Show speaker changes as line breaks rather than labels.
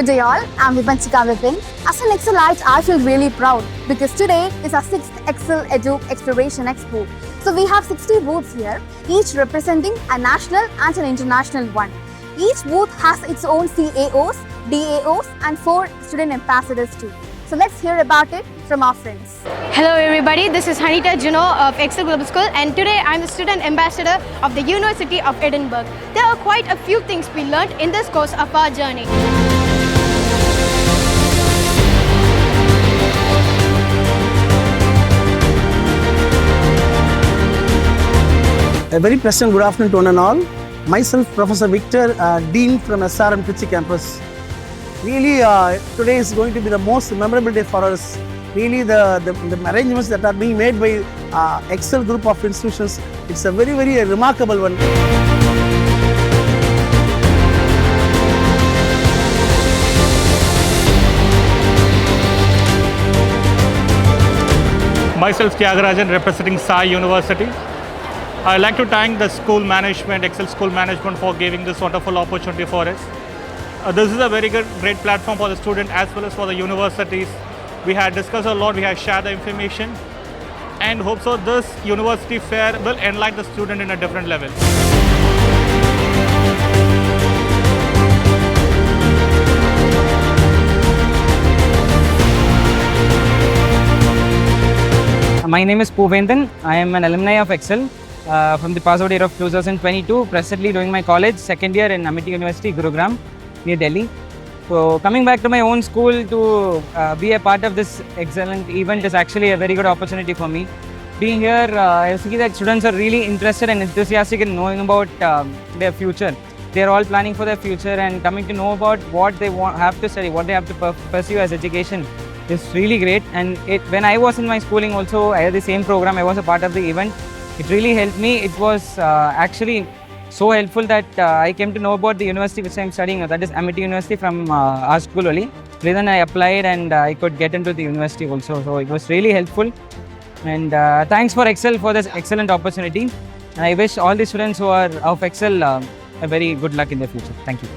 Good day all, I'm Vipanchika Vipin. As an Excelite, I feel really proud because today is our 6th Excel Edu Exploration Expo. So we have 60 booths here, each representing a national and an international one. Each booth has its own CAOs, DAOs and 4 student ambassadors too. So let's hear about it from our friends.
Hello everybody, this is Hanita Juno of Excel Global School and today I am the student ambassador of the University of Edinburgh. There are quite a few things we learned in this course of our journey.
A very pleasant good afternoon to one and all. Myself, Professor Victor, Dean from SRM Trichy campus. Really, today is going to be the most memorable day for us. Really, the arrangements that are being made by Excel group of institutions, it's a very, very remarkable one.
Myself, Tyagarajan, representing Sai University. I'd like to thank the school management, Excel School Management, for giving this wonderful opportunity for us. This is a very great platform for the student as well as for the universities. We had discussed a lot, we had shared the information, and hope so this university fair will enlighten the student in a different level.
My name is Poovendan. I am an alumni of Excel from the pass-out year of 2022, presently doing my college second year in Amity University, Gurugram, near Delhi. So coming back to my own school to be a part of this excellent event is actually a very good opportunity for me. Being here, I see that students are really interested and enthusiastic in knowing about their future. They are all planning for their future and coming to know about what they have to study, what they have to pursue as education. It's really great, and when I was in my schooling also, I had the same program, I was a part of the event. It really helped me. It was actually so helpful that I came to know about the university which I am studying, that is Amity University from our school only. Then I applied and I could get into the university also, so it was really helpful. And thanks for Excel for this excellent opportunity. And I wish all the students who are of Excel a very good luck in their future. Thank you.